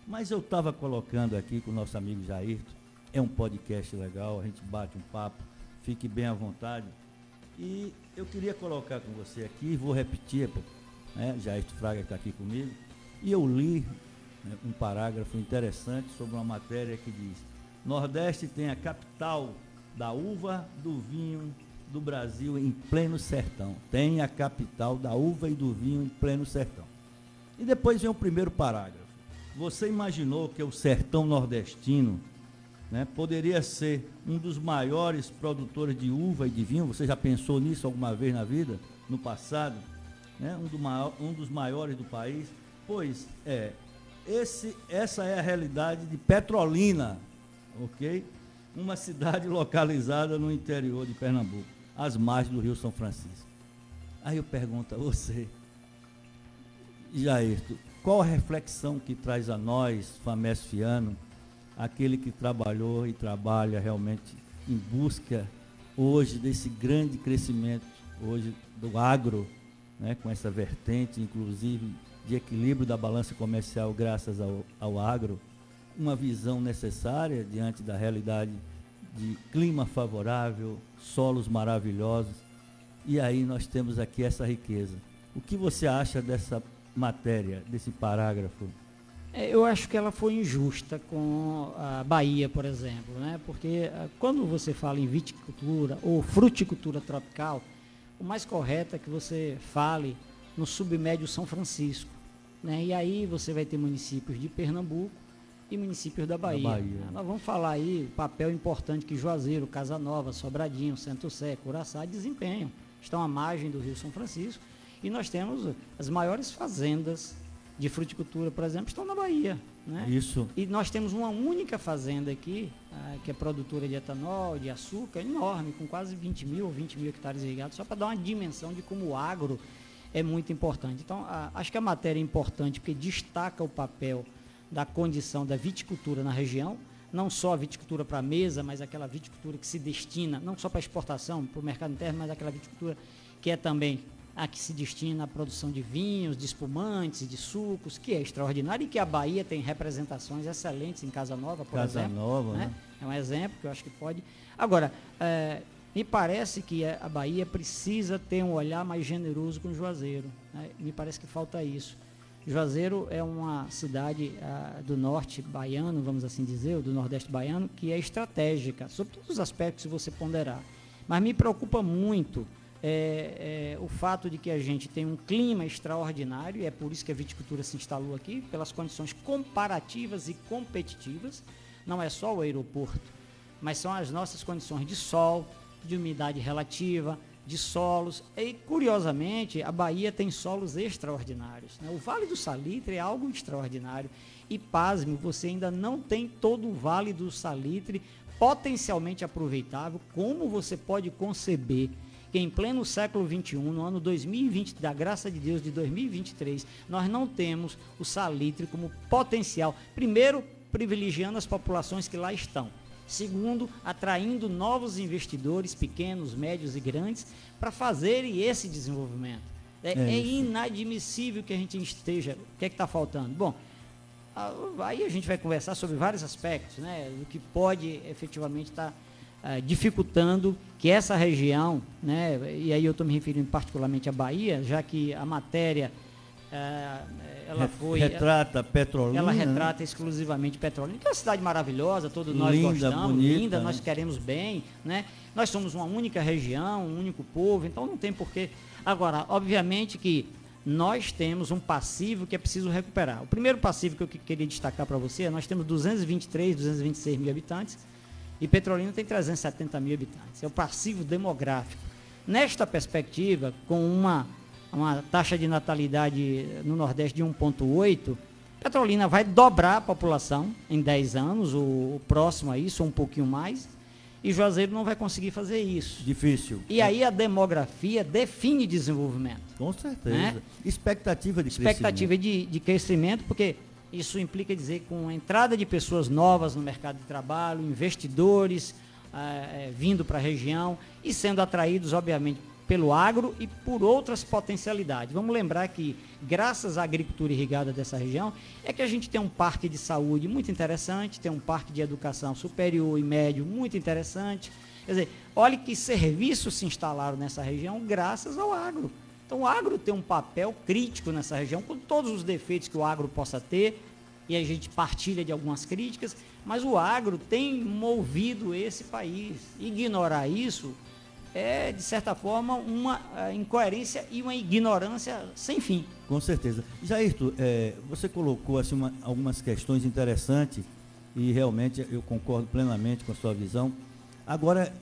Mas eu estava colocando aqui com o nosso amigo Jairto, é um podcast legal, a gente bate um papo, fique bem à vontade. E eu queria colocar com você aqui, vou repetir, né, Jairto Fraga está aqui comigo, e eu li, né, um parágrafo interessante sobre uma matéria que diz: Nordeste tem a capital da uva, do vinho do Brasil em pleno sertão. Tem a capital da uva e do vinho em pleno sertão. E depois vem o primeiro parágrafo. Você imaginou que o sertão nordestino, né, poderia ser um dos maiores produtores de uva e de vinho? Você já pensou nisso alguma vez na vida, no passado? Né? Um dos maiores do país? Pois é, essa é a realidade de Petrolina, ok? Uma cidade localizada no interior de Pernambuco, às margens do Rio São Francisco. Aí eu pergunto a você, Jairto, qual a reflexão que traz a nós, famesfiano, aquele que trabalhou e trabalha realmente em busca hoje desse grande crescimento hoje do agro, né, com essa vertente, inclusive, de equilíbrio da balança comercial graças ao agro, uma visão necessária diante da realidade de clima favorável, solos maravilhosos, e aí nós temos aqui essa riqueza. O que você acha dessa matéria, desse parágrafo? Eu acho que ela foi injusta com a Bahia, por exemplo, né? Porque quando você fala em viticultura ou fruticultura tropical, o mais correto é que você fale no submédio São Francisco, né? E aí você vai ter municípios de Pernambuco e municípios da Bahia. Nós vamos falar aí o papel importante que Juazeiro, Casa Nova, Sobradinho, Centro Sé, Curaçá desempenham. Estão à margem do Rio São Francisco e nós temos as maiores fazendas de fruticultura, por exemplo, estão na Bahia, né? Isso. E nós temos uma única fazenda aqui, que é produtora de etanol, de açúcar, enorme, com quase 20 mil hectares irrigados, só para dar uma dimensão de como o agro é muito importante. Então, acho que a matéria é importante porque destaca o papel da condição da viticultura na região, não só a viticultura para mesa, mas aquela viticultura que se destina, não só para exportação, para o mercado interno, mas aquela viticultura que é também a que se destina à produção de vinhos, de espumantes, de sucos, que é extraordinário e que a Bahia tem representações excelentes em Casa Nova, por exemplo. Casa Nova, né? Né? É um exemplo que eu acho que pode. Agora, me parece que a Bahia precisa ter um olhar mais generoso com o Juazeiro, né? Me parece que falta isso. Juazeiro é uma cidade do norte baiano, vamos assim dizer, ou do nordeste baiano, que é estratégica, sob todos os aspectos se você ponderar. Mas me preocupa muito o fato de que a gente tem um clima extraordinário, e é por isso que a viticultura se instalou aqui, pelas condições comparativas e competitivas. Não é só o aeroporto, mas são as nossas condições de sol, de umidade relativa, de solos. E, curiosamente, a Bahia tem solos extraordinários, né? O Vale do Salitre é algo extraordinário. E, pasme, você ainda não tem todo o Vale do Salitre potencialmente aproveitável. Como você pode conceber que em pleno século XXI, no ano 2020, da graça de Deus, de 2023, nós não temos o salitre como potencial? Primeiro, privilegiando as populações que lá estão. Segundo, atraindo novos investidores, pequenos, médios e grandes, para fazerem esse desenvolvimento. É inadmissível que a gente esteja... O que é que está faltando? Bom, aí a gente vai conversar sobre vários aspectos, né, do que pode efetivamente estar dificultando que essa região, né, e aí eu estou me referindo particularmente à Bahia, já que a matéria retrata Petrolina. Ela retrata exclusivamente Petrolina, que é uma cidade maravilhosa, todos nós linda, gostamos, bonita, linda, né? nós queremos bem, né? Nós somos uma única região, um único povo, então não tem porquê. Agora, obviamente que nós temos um passivo que é preciso recuperar. O primeiro passivo que eu queria destacar para você é: nós temos 226 mil habitantes e Petrolina tem 370 mil habitantes. É o passivo demográfico. Nesta perspectiva, com uma taxa de natalidade no Nordeste de 1,8, Petrolina vai dobrar a população em 10 anos, o próximo a isso, ou um pouquinho mais, e Juazeiro não vai conseguir fazer isso. Difícil. E aí a demografia define desenvolvimento. Com certeza. Né? Expectativa de Expectativa de crescimento, porque isso implica dizer com a entrada de pessoas novas no mercado de trabalho, investidores vindo para a região e sendo atraídos, obviamente, pelo agro e por outras potencialidades. Vamos lembrar que, graças à agricultura irrigada dessa região, é que a gente tem um parque de saúde muito interessante, tem um parque de educação superior e médio muito interessante. Quer dizer, olhe que serviços se instalaram nessa região graças ao agro. Então, o agro tem um papel crítico nessa região, com todos os defeitos que o agro possa ter, e a gente partilha de algumas críticas, mas o agro tem movido esse país. Ignorar isso é, de certa forma, uma incoerência e uma ignorância sem fim. Com certeza. Jairto, você colocou assim, algumas questões interessantes e realmente eu concordo plenamente com a sua visão. Agora,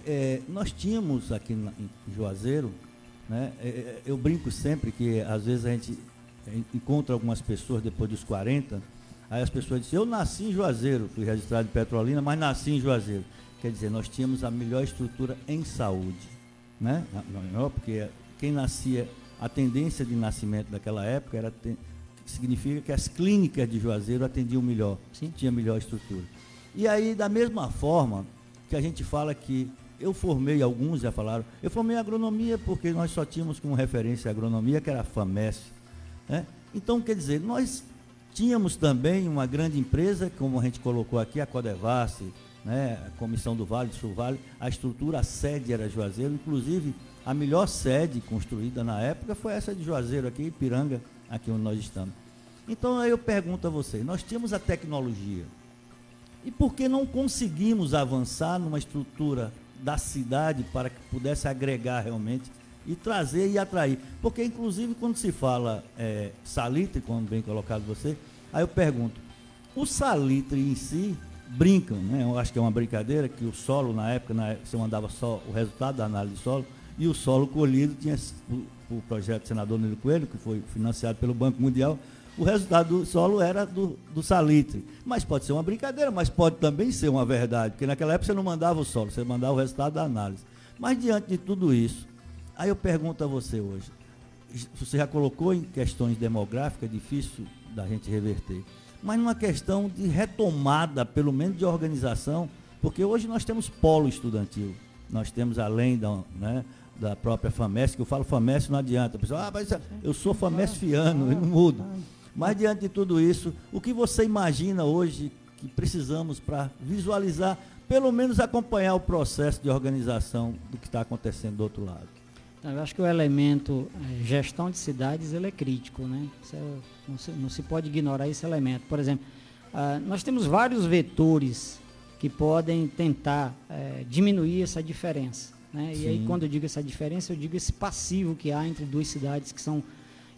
nós tínhamos aqui em Juazeiro, né, eu brinco sempre que às vezes a gente encontra algumas pessoas depois dos 40, aí as pessoas dizem, eu nasci em Juazeiro, fui registrado em Petrolina, mas nasci em Juazeiro. Quer dizer, nós tínhamos a melhor estrutura em saúde. Né? Porque quem nascia, a tendência de nascimento daquela época significa que as clínicas de Juazeiro atendiam melhor, tinha melhor estrutura. E aí, da mesma forma que a gente fala que eu formei, alguns já falaram, eu formei agronomia porque nós só tínhamos como referência a agronomia, que era a FAMESP. Né? Então, quer dizer, nós tínhamos também uma grande empresa, como a gente colocou aqui, a Codevasf, né, a Comissão do Vale, do Sul Vale, a estrutura, a sede era Juazeiro, inclusive a melhor sede construída na época foi essa de Juazeiro aqui, Ipiranga, aqui onde nós estamos. Então aí eu pergunto a vocês, nós tínhamos a tecnologia, e por que não conseguimos avançar numa estrutura da cidade para que pudesse agregar realmente e trazer e atrair? Porque inclusive quando se fala salitre, como bem colocado você, aí eu pergunto, o salitre em si, brincam, né? Eu acho que é uma brincadeira que o solo, na época você mandava só o resultado da análise de solo, e o solo colhido tinha o projeto do senador Nilo Coelho, que foi financiado pelo Banco Mundial, o resultado do solo era do salitre. Mas pode ser uma brincadeira, mas pode também ser uma verdade, porque naquela época você não mandava o solo, você mandava o resultado da análise. Mas diante de tudo isso, aí eu pergunto a você hoje, você já colocou em questões demográficas, difícil da gente reverter, mas numa questão de retomada, pelo menos de organização, porque hoje nós temos polo estudantil, nós temos além da própria FAMESP, que eu falo FAMESP não adianta, o pessoal, mas eu sou famesfiano, eu não mudo. Mas diante de tudo isso, o que você imagina hoje que precisamos para visualizar, pelo menos acompanhar o processo de organização do que está acontecendo do outro lado? Eu acho que o elemento gestão de cidades ele é crítico, né? Não se pode ignorar esse elemento. Por exemplo, nós temos vários vetores que podem tentar diminuir essa diferença. Né? E aí, quando eu digo essa diferença, eu digo esse passivo que há entre duas cidades que são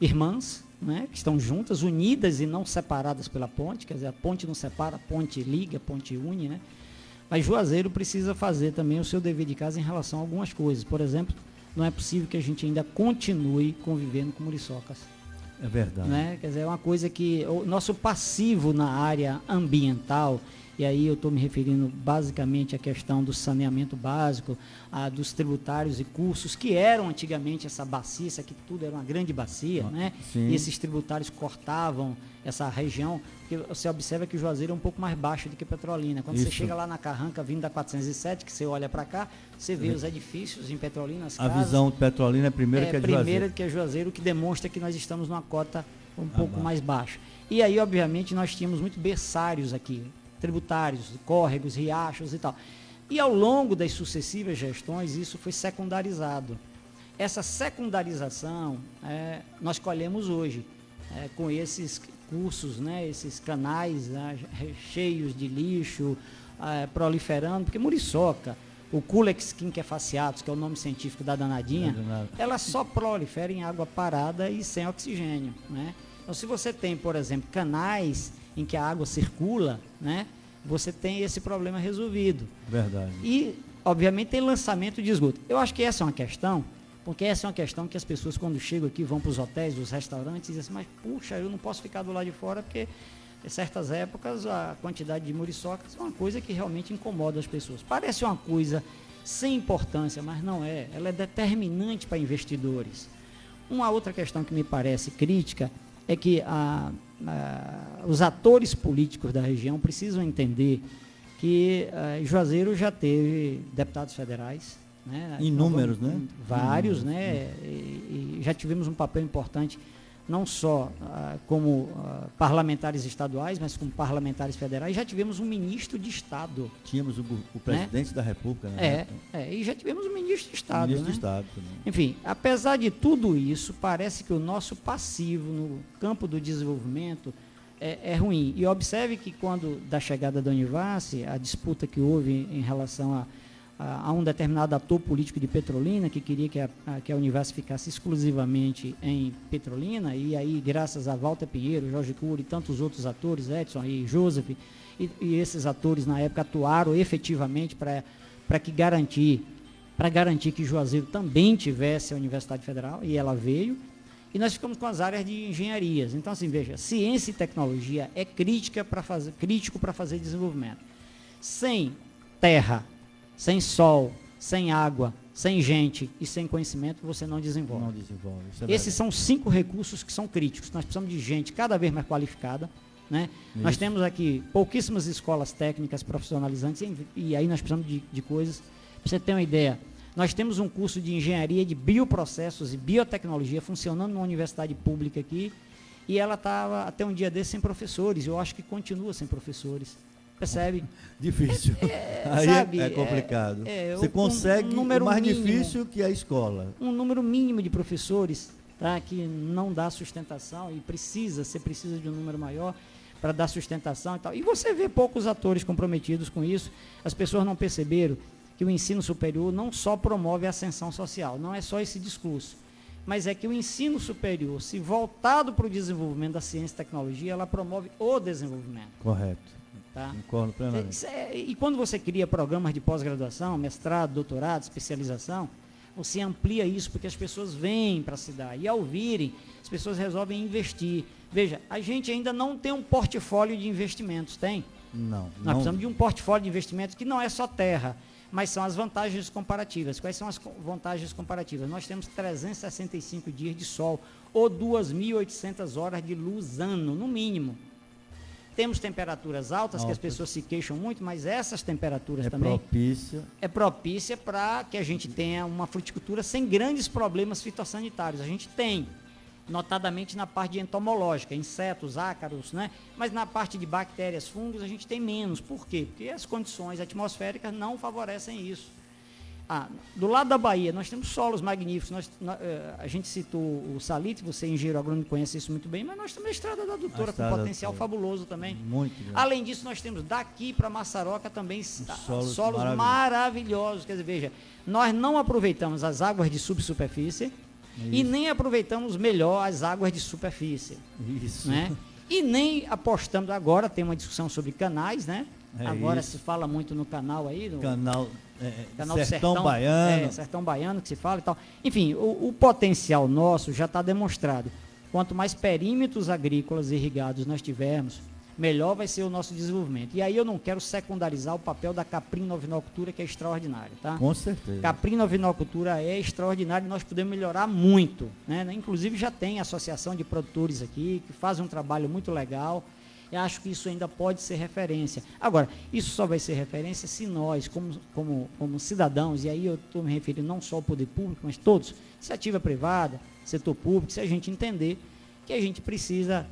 irmãs, né? Que estão juntas, unidas e não separadas pela ponte. Quer dizer, a ponte não separa, a ponte liga, a ponte une. Né? Mas Juazeiro precisa fazer também o seu dever de casa em relação a algumas coisas. Por exemplo, não é possível que a gente ainda continue convivendo com muriçocas. É verdade. Né? Quer dizer, é uma coisa que o nosso passivo na área ambiental, e aí eu estou me referindo basicamente à questão do saneamento básico, dos tributários e cursos, que eram antigamente essa bacia, isso aqui tudo era uma grande bacia, né? E esses tributários cortavam essa região, porque você observa que o Juazeiro é um pouco mais baixo do que Petrolina. Quando você chega lá na Carranca, vindo da 407, que você olha para cá, você vê os edifícios em Petrolina, as casas. A visão de Petrolina é primeira que é Juazeiro. Primeira que é Juazeiro, que demonstra que nós estamos numa cota um pouco mais baixa. E aí, obviamente, nós tínhamos muito berçários aqui, tributários, córregos, riachos e tal. E ao longo das sucessivas gestões, isso foi secundarizado. Essa secundarização nós colhemos hoje, com esses cursos, né, esses canais cheios de lixo, proliferando, porque muriçoca, o Culex quinquefaciatus, que é o nome científico da danadinha, ela só prolifera em água parada e sem oxigênio. Né? Então, se você tem, por exemplo, canais em que a água circula, né, você tem esse problema resolvido. Verdade. E, obviamente, tem lançamento de esgoto. Eu acho que essa é uma questão, porque essa é uma questão que as pessoas, quando chegam aqui, vão para os hotéis, os restaurantes, dizem assim, mas, puxa, eu não posso ficar do lado de fora, porque em certas épocas a quantidade de muriçocas é uma coisa que realmente incomoda as pessoas. Parece uma coisa sem importância, mas não é. Ela é determinante para investidores. Uma outra questão que me parece crítica é que os atores políticos da região precisam entender que Juazeiro já teve deputados federais, né? Inúmeros, né? Vários, Inúmeros, né? E já tivemos um papel importante, não só como parlamentares estaduais, mas como parlamentares federais. Já tivemos um ministro de Estado. Tínhamos o presidente da República, né? E já tivemos um ministro de Estado. Ministro né? de Estado também. Enfim, apesar de tudo isso, parece que o nosso passivo no campo do desenvolvimento é ruim. E observe que quando da chegada da Univasse, a disputa que houve em relação a um determinado ator político de Petrolina, que queria que a Univasse ficasse exclusivamente em Petrolina, e aí, graças a Walter Pinheiro, Jorge Cury e tantos outros atores, Edson e Joseph, e esses atores na época atuaram efetivamente para garantir que Juazeiro também tivesse a Universidade Federal, e ela veio. E nós ficamos com as áreas de engenharias. Então, assim, veja, ciência e tecnologia é crítico para fazer desenvolvimento. Sem terra, sem sol, sem água, sem gente e sem conhecimento, você não desenvolve. Não desenvolve. Esses são 5 recursos que são críticos. Nós precisamos de gente cada vez mais qualificada. Né? Nós temos aqui pouquíssimas escolas técnicas profissionalizantes e aí nós precisamos de coisas. Para você ter uma ideia, nós temos um curso de engenharia de bioprocessos e biotecnologia funcionando numa universidade pública aqui, e ela estava até um dia desse sem professores. Eu acho que continua sem professores. Percebe? Difícil. Aí sabe, é complicado. Você um consegue número mais mínimo, difícil que a escola. Um número mínimo de professores, tá, que não dá sustentação, e você precisa de um número maior para dar sustentação e tal. E você vê poucos atores comprometidos com isso. As pessoas não perceberam que o ensino superior não só promove a ascensão social, não é só esse discurso, mas é que o ensino superior, se voltado para o desenvolvimento da ciência e tecnologia, ela promove o desenvolvimento. Correto. Tá? Concordo plenamente. E quando você cria programas de pós-graduação, mestrado, doutorado, especialização, você amplia isso porque as pessoas vêm para a cidade. E ao virem, as pessoas resolvem investir. Veja, a gente ainda não tem um portfólio de investimentos, tem? Não. Nós precisamos de um portfólio de investimentos que não é só terra, mas são as vantagens comparativas. Quais são as vantagens comparativas? Nós temos 365 dias de sol ou 2.800 horas de luz ano, no mínimo. Temos temperaturas altas, que as pessoas se queixam muito, mas essas temperaturas também é propícia para que a gente tenha uma fruticultura sem grandes problemas fitossanitários. A gente tem, notadamente na parte entomológica, insetos, ácaros, né? Mas na parte de bactérias, fungos, a gente tem menos. Por quê? Porque as condições atmosféricas não favorecem isso. Do lado da Bahia, nós temos solos magníficos. A gente citou o Salitre, você, engenheiro agrônomo, conhece isso muito bem, mas nós temos a Estrada da Doutora, com potencial fabuloso também. Muito grande. Além disso, nós temos daqui para Massaroca também solos maravilhosos. Quer dizer, veja, nós não aproveitamos as águas de subsuperfície e nem aproveitamos melhor as águas de superfície. Isso. Né? E nem apostamos, agora tem uma discussão sobre canais, né? Agora se fala muito no canal aí. Canal Sertão Baiano. Sertão Baiano que se fala e tal. Enfim, o potencial nosso já está demonstrado. Quanto mais perímetros agrícolas irrigados nós tivermos, melhor vai ser o nosso desenvolvimento. E aí eu não quero secundarizar o papel da caprino-ovinocultura, que é extraordinário, tá? Com certeza. Caprino-ovinocultura é extraordinário e nós podemos melhorar muito, né? Inclusive já tem associação de produtores aqui, que fazem um trabalho muito legal. Eu acho que isso ainda pode ser referência. Agora, isso só vai ser referência se nós, como cidadãos, e aí eu estou me referindo não só ao poder público, mas todos, iniciativa privada, setor público, se a gente entender que a gente precisa,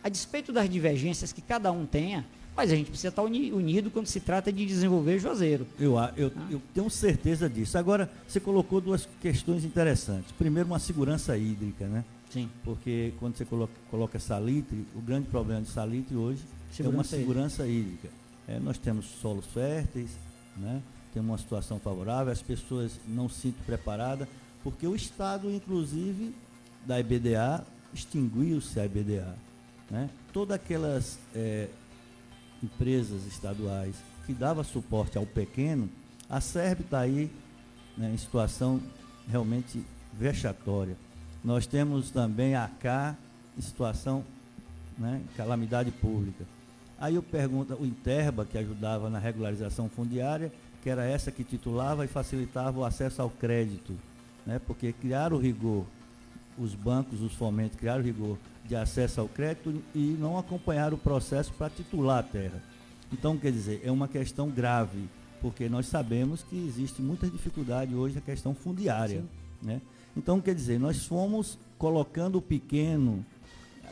a despeito das divergências que cada um tenha, mas a gente precisa estar unido quando se trata de desenvolver Juazeiro. Eu tenho certeza disso. Agora, você colocou duas questões interessantes. Primeiro, uma segurança hídrica, né? Sim. Porque quando você coloca salitre, o grande problema de salitre hoje é uma segurança hídrica. Nós temos solos férteis, né? Temos uma situação favorável, as pessoas não se sentem preparadas, porque o Estado, inclusive, da EBDA, extinguiu-se a EBDA. Né? Todas aquelas empresas estaduais que davam suporte ao pequeno, a SERB está aí, né, em situação realmente vexatória. Nós temos também a ACA em situação, né, calamidade pública. Aí eu pergunto, o Interba, que ajudava na regularização fundiária, que era essa que titulava e facilitava o acesso ao crédito, né, porque criaram o rigor, os bancos, os fomentos criaram o rigor de acesso ao crédito e não acompanharam o processo para titular a terra. Então, quer dizer, é uma questão grave. porque nós sabemos que existe muita dificuldade hoje na questão fundiária, né? Então, quer dizer, nós fomos colocando o pequeno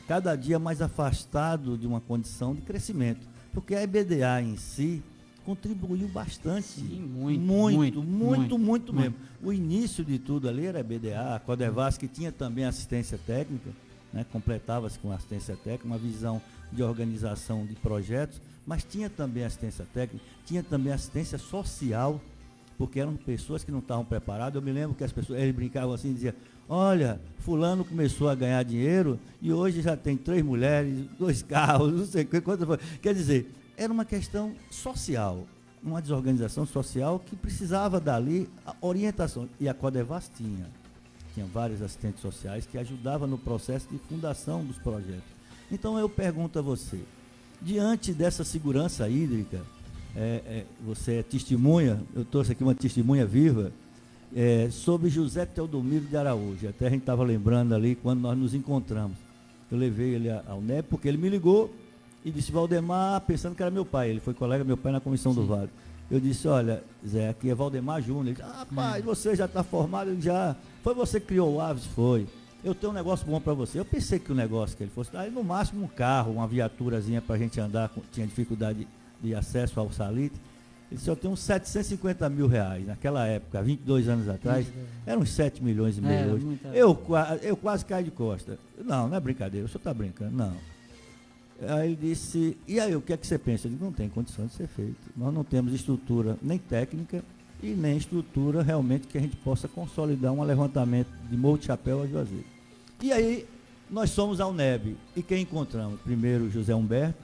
cada dia mais afastado de uma condição de crescimento, porque a EBDA em si contribuiu bastante. Sim, muito mesmo. O início de tudo ali era a EBDA, a Codevasf, que tinha também assistência técnica, né, completava-se com assistência técnica, uma visão de organização de projetos, mas tinha também assistência técnica, tinha também assistência social, porque eram pessoas que não estavam preparadas. Eu me lembro que as pessoas, eles brincavam assim, diziam: olha, fulano começou a ganhar dinheiro e hoje já tem 3 mulheres, 2 carros, não sei quanto foi. Quer dizer, era uma questão social, uma desorganização social que precisava dali a orientação. E a Codevasf tinha vários assistentes sociais que ajudavam no processo de fundação dos projetos. Então eu pergunto a você, diante dessa segurança hídrica, você é testemunha, eu trouxe aqui uma testemunha viva, sobre José Teodomiro de Araújo. Até a gente estava lembrando ali quando nós nos encontramos. Eu levei ele ao NEP porque ele me ligou e disse: Valdemar, pensando que era meu pai. Ele foi colega do meu pai na Comissão do Vale. Eu disse: olha, Zé, aqui é Valdemar Júnior. Ele disse: rapaz, você já está formado? Ele já. Foi você que criou o Aves? Foi. Eu tenho um negócio bom para você. Eu pensei que o negócio que ele fosse dar, no máximo um carro, uma viaturazinha para a gente andar, tinha dificuldade de acesso ao salitre. Ele disse: eu tenho uns 750 mil reais. Naquela época, 22 anos atrás, eram uns 7 milhões e meio hoje. Eu quase caí de costa. Não é brincadeira, o senhor está brincando. Não. Aí ele disse: e aí, o que é que você pensa? Eu disse: não tem condição de ser feito. Nós não temos estrutura nem técnica e nem estrutura realmente que a gente possa consolidar um levantamento de Morro de Chapéu a Juazeiro. E aí, nós somos ao NEB. E quem encontramos? Primeiro José Humberto,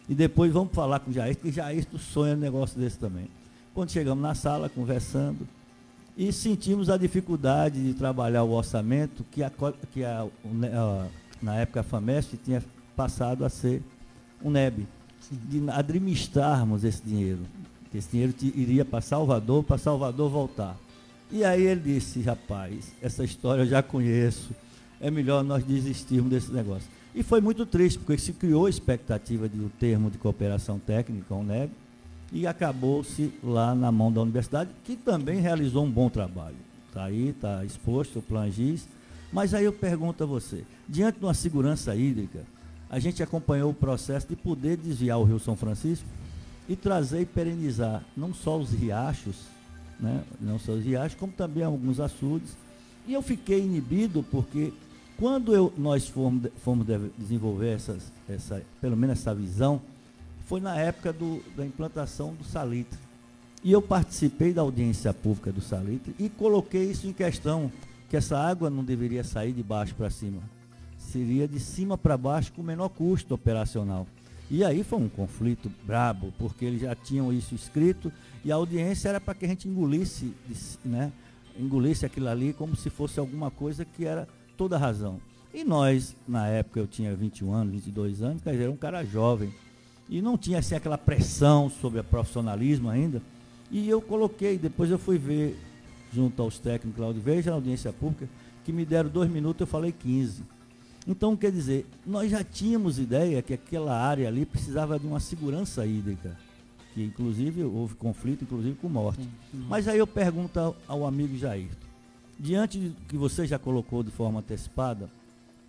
e depois vamos falar com o Jair, que Jair sonha um negócio desse também. Quando chegamos na sala, conversando, e sentimos a dificuldade de trabalhar o orçamento na época a FAMESP tinha passado a ser um NEB, de administrarmos esse dinheiro. Esse dinheiro iria para Salvador voltar. E aí ele disse: rapaz, essa história eu já conheço, é melhor nós desistirmos desse negócio. E foi muito triste, porque se criou a expectativa de um termo de cooperação técnica, o NEB, e acabou-se lá na mão da universidade, que também realizou um bom trabalho. Está aí, está exposto o Plan GIS. Mas aí eu pergunto a você, diante de uma segurança hídrica, a gente acompanhou o processo de poder desviar o Rio São Francisco e trazer e perenizar não só os riachos, né, não só os riachos, como também alguns açudes. E eu fiquei inibido porque quando nós fomos desenvolver pelo menos essa visão, foi na época da implantação do salitre. E eu participei da audiência pública do salitre e coloquei isso em questão, que essa água não deveria sair de baixo para cima. Seria de cima para baixo com o menor custo operacional. E aí foi um conflito brabo, porque eles já tinham isso escrito e a audiência era para que a gente engolisse, né, engolisse aquilo ali como se fosse alguma coisa que era toda a razão. E nós, na época eu tinha 21 anos, 22 anos, quer dizer, era um cara jovem e não tinha assim aquela pressão sobre o profissionalismo ainda. E eu coloquei, depois eu fui ver junto aos técnicos lá de Veja, na audiência pública, que me deram 2 minutos, eu falei 15. Então, quer dizer, nós já tínhamos ideia que aquela área ali precisava de uma segurança hídrica, que inclusive houve conflito, inclusive com morte. Sim. Mas aí eu pergunto ao amigo Jair, diante de que você já colocou de forma antecipada,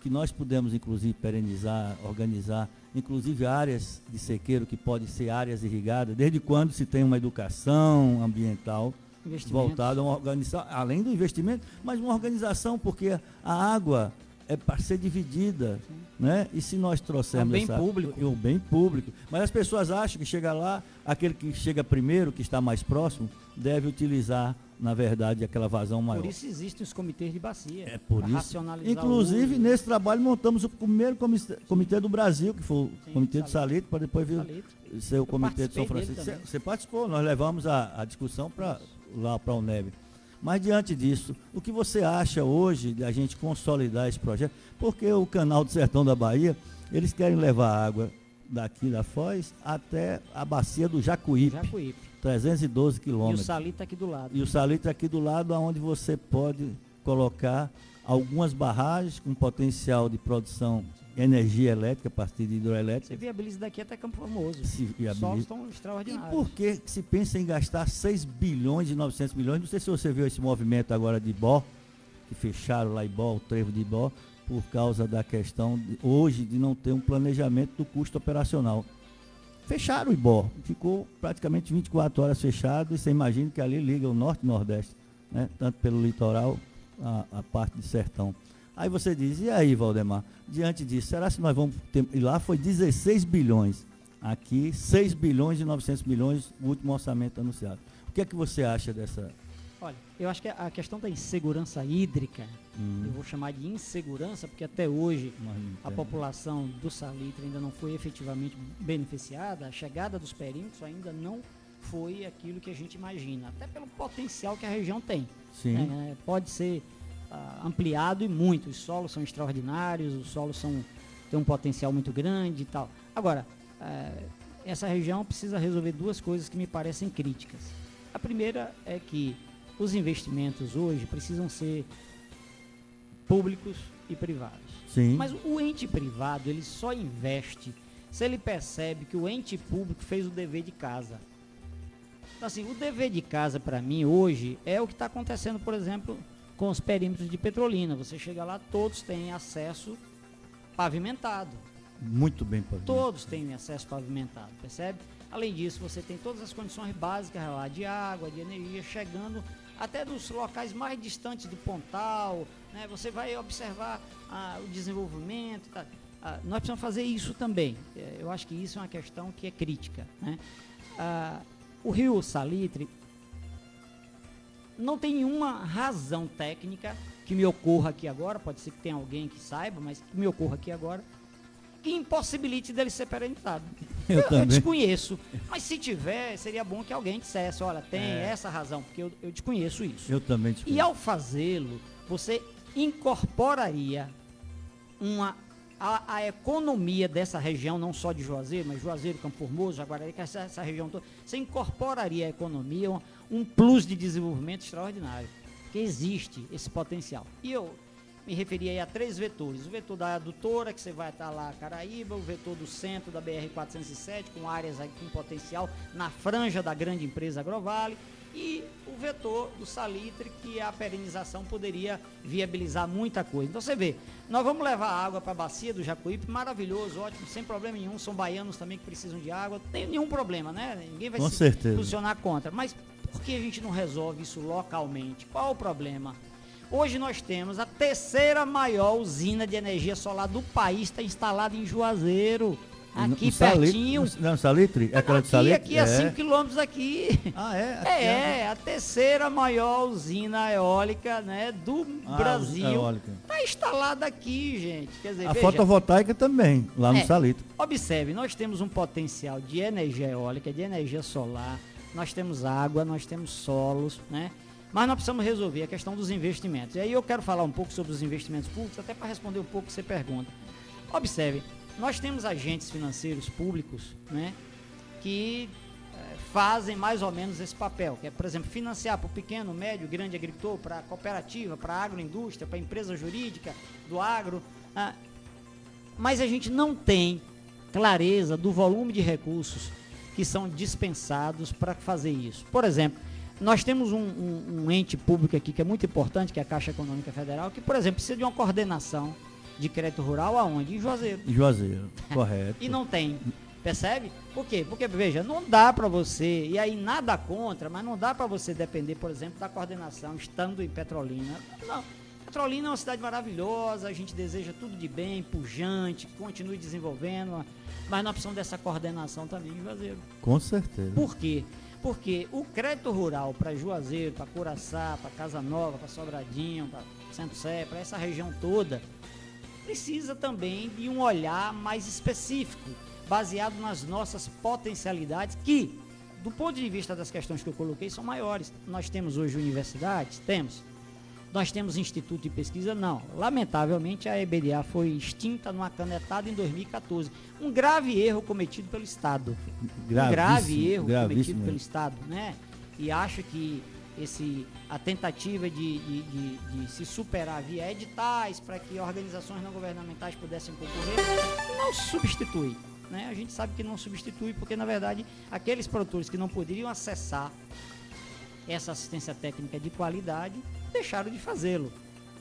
que nós pudemos inclusive perenizar, organizar, inclusive áreas de sequeiro que podem ser áreas irrigadas, desde quando se tem uma educação ambiental voltada a uma organização, além do investimento, mas uma organização, porque a água é para ser dividida, né? E se nós trouxermos o bem público, mas as pessoas acham que chega lá, aquele que chega primeiro, que está mais próximo, deve utilizar, na verdade, aquela vazão maior. Por isso existem os comitês de bacia. É por isso. Racionalizar. Inclusive, nesse trabalho montamos o primeiro comitê do Brasil, que foi o comitê do Salitre, para depois vir ser o comitê de São Francisco. Você participou, nós levamos a discussão lá para o NEB. Mas diante disso, o que você acha hoje de a gente consolidar esse projeto? Porque o canal do Sertão da Bahia, eles querem levar água daqui da Foz até a bacia do Jacuípe. 312 quilômetros. E o salitre aqui do lado. E o salitre aqui do lado, onde você pode colocar algumas barragens com potencial de produção energia elétrica a partir de hidroelétrica. Você viabiliza daqui até Campo Formoso. Os solos estão extraordinários. E por que se pensa em gastar 6 bilhões e 900 milhões? Não sei se você viu esse movimento agora de Ibó, que fecharam lá Ibó, o trevo de Ibó, por causa da questão, hoje, de não ter um planejamento do custo operacional. Fecharam o Ibó, ficou praticamente 24 horas fechado, e você imagina que ali liga o norte e nordeste, né? Tanto pelo litoral, a parte de sertão. Aí você diz, e aí, Valdemar, diante disso, será que nós vamos ter... E lá foi 16 bilhões, aqui 6 bilhões e 900 milhões, o último orçamento anunciado. O que é que você acha dessa... Olha, eu acho que a questão da insegurança hídrica, eu vou chamar de insegurança, porque até hoje a população do Salitre ainda não foi efetivamente beneficiada, a chegada dos perímetros ainda não foi aquilo que a gente imagina, até pelo potencial que a região tem. Sim. Pode ser ampliado e muito, os solos são extraordinários, os solos têm um potencial muito grande e tal. Agora, essa região precisa resolver duas coisas que me parecem críticas. A primeira é que os investimentos hoje precisam ser públicos e privados. Sim. Mas o ente privado, ele só investe se ele percebe que o ente público fez o dever de casa. Então, assim, o dever de casa, para mim, hoje, é o que está acontecendo, por exemplo, com os perímetros de Petrolina. Você chega lá, todos têm acesso pavimentado. Muito bem pavimentado. Todos têm acesso pavimentado, percebe? Além disso, você tem todas as condições básicas lá de água, de energia, chegando até dos locais mais distantes do Pontal, né? Você vai observar o desenvolvimento. Tá? Nós precisamos fazer isso também. Eu acho que isso é uma questão que é crítica, né? O Rio Salitre não tem nenhuma razão técnica que me ocorra aqui agora, pode ser que tenha alguém que saiba, mas que me ocorra aqui agora, que impossibilite dele ser perenizado. Eu desconheço, mas se tiver, seria bom que alguém dissesse, olha, tem essa razão, porque eu desconheço isso. Eu também desconheço. E ao fazê-lo, você incorporaria a economia dessa região, não só de Juazeiro, mas Juazeiro, Campo Formoso, Jaguarari, que essa região toda, você incorporaria a economia, um plus de desenvolvimento extraordinário, que existe esse potencial. E eu me referi aí a 3 vetores: o vetor da adutora, que você vai estar lá, Caraíba, o vetor do centro da BR-407, com áreas aí com potencial na franja da grande empresa Agrovale, e o vetor do Salitre, que a perenização poderia viabilizar muita coisa. Então você vê, nós vamos levar água para a bacia do Jacuípe, maravilhoso, ótimo, sem problema nenhum, são baianos também que precisam de água, não tem nenhum problema, né? Ninguém vai se posicionar contra, mas por que a gente não resolve isso localmente? Qual o problema? Hoje nós temos a 3ª maior usina de energia solar do país, está instalada em Juazeiro, aqui pertinho. No Salitre? É aquela de Salitre? Aqui a 5 quilômetros daqui. Ah, é? A 3ª maior usina eólica, né, do Brasil. Está instalada aqui, gente. Quer dizer, veja, fotovoltaica também, lá no Salitre. Observe, nós temos um potencial de energia eólica, de energia solar, nós temos água, nós temos solos, né? Mas nós precisamos resolver a questão dos investimentos. E aí eu quero falar um pouco sobre os investimentos públicos, até para responder um pouco o que você pergunta. Observe, nós temos agentes financeiros públicos, né, que fazem mais ou menos esse papel, que é, por exemplo, financiar para o pequeno, médio, grande agricultor, para a cooperativa, para a agroindústria, para a empresa jurídica do agro. Mas a gente não tem clareza do volume de recursos que são dispensados para fazer isso. Por exemplo, nós temos um ente público aqui que é muito importante, que é a Caixa Econômica Federal, que, por exemplo, precisa de uma coordenação de crédito rural aonde? Em Juazeiro. Em Juazeiro, correto. E não tem, percebe? Por quê? Porque, veja, não dá para você, e aí nada contra, mas não dá para você depender, por exemplo, da coordenação estando em Petrolina. Não, Petrolina é uma cidade maravilhosa, a gente deseja tudo de bem, pujante, continue desenvolvendo, mas nós precisamos dessa coordenação também em Juazeiro. Com certeza. Por quê? Porque o crédito rural para Juazeiro, para Curaçá, para Casa Nova, para Sobradinho, para Centro-Sé, para essa região toda, precisa também de um olhar mais específico, baseado nas nossas potencialidades, que, do ponto de vista das questões que eu coloquei, são maiores. Nós temos hoje universidades? Temos. Nós temos instituto de pesquisa? Não. Lamentavelmente, a EBDA foi extinta numa canetada em 2014. Um grave erro cometido pelo Estado. Um grave erro cometido pelo Estado, né? E acho que a tentativa de se superar via editais para que organizações não governamentais pudessem concorrer, não substitui. Né? A gente sabe que não substitui porque, na verdade, aqueles produtores que não poderiam acessar essa assistência técnica de qualidade deixaram de fazê-lo,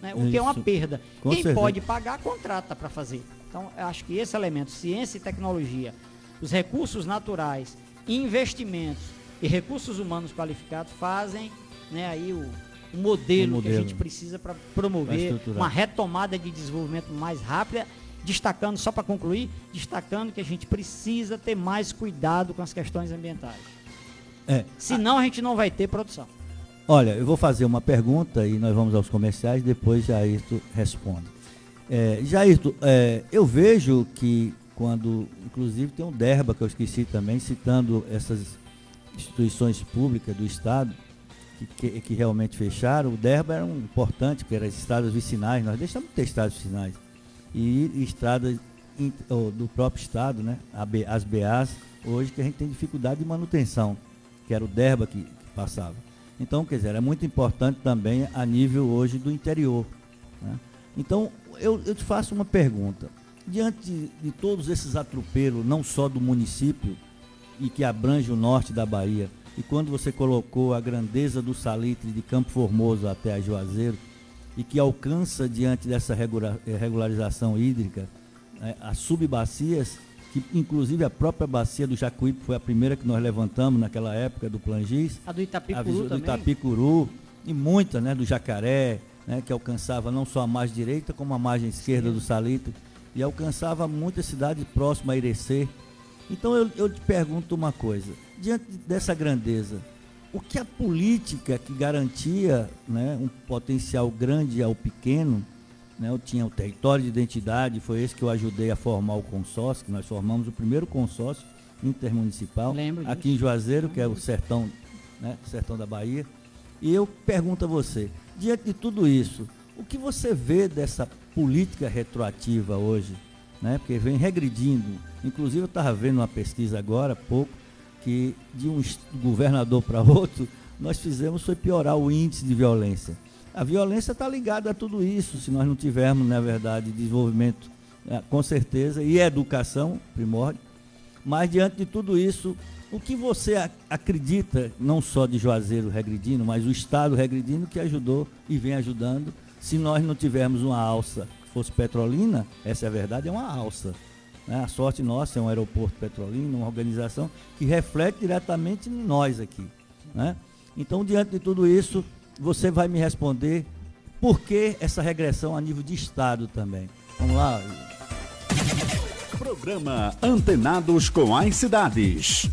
né? O que é uma perda. Com Quem certeza. pode pagar, contrata para fazer. Então, eu acho que esse elemento, ciência e tecnologia, os recursos naturais, investimentos e recursos humanos qualificados fazem, né, aí o modelo que a gente precisa para promover uma retomada de desenvolvimento mais rápida, destacando, só para concluir, destacando que a gente precisa ter mais cuidado com as questões ambientais. Senão a gente não vai ter produção. Olha, eu vou fazer uma pergunta e nós vamos aos comerciais, depois Jairto responde. Jairto, eu vejo que quando, inclusive tem um DERBA que eu esqueci também, citando essas instituições públicas do Estado, que realmente fecharam, o DERBA era um importante, que eram as estradas vicinais, nós deixamos de ter estradas vicinais, e estradas do próprio Estado, né? As BAs, hoje que a gente tem dificuldade de manutenção, que era o DERBA que passava. Então, quer dizer, é muito importante também a nível hoje do interior, né? Então, eu te faço uma pergunta. Diante de todos esses atropelos, não só do município, e que abrange o norte da Bahia, e quando você colocou a grandeza do salitre de Campo Formoso até a Juazeiro, e que alcança, diante dessa regularização hídrica, as subbacias, que inclusive a própria bacia do Jacuípe foi a primeira que nós levantamos naquela época do Plangis, a do Itapicuru do também. Itapicuru, e muita, né, do Jacaré, né, que alcançava não só a margem direita, como a margem esquerda do salitre, e alcançava muitas cidades próximas a Irecê. Então eu te pergunto uma coisa, diante dessa grandeza, o que a política que garantia, né, um potencial grande ao pequeno, né, eu tinha o território de identidade, foi esse que eu ajudei a formar o consórcio, que nós formamos o primeiro consórcio intermunicipal aqui em Juazeiro, que é o sertão, né, sertão da Bahia. E eu pergunto a você, diante de tudo isso, o que você vê dessa política retroativa hoje, né, porque vem regredindo? Inclusive eu estava vendo uma pesquisa agora há pouco, que de um governador para outro, nós fizemos foi piorar o índice de violência. A violência está ligada a tudo isso, se nós não tivermos, na verdade, desenvolvimento, com certeza, e educação, primórdio. Mas, diante de tudo isso, o que você acredita, não só de Juazeiro regredindo, mas o Estado regredindo, que ajudou e vem ajudando, se nós não tivermos uma alça que fosse Petrolina, essa é a verdade, é uma alça. Né? A sorte nossa é um aeroporto Petrolina, uma organização que reflete diretamente em nós aqui. Né? Então, diante de tudo isso, você vai me responder por que essa regressão a nível de Estado também. Vamos lá. Programa Antenados com as Cidades.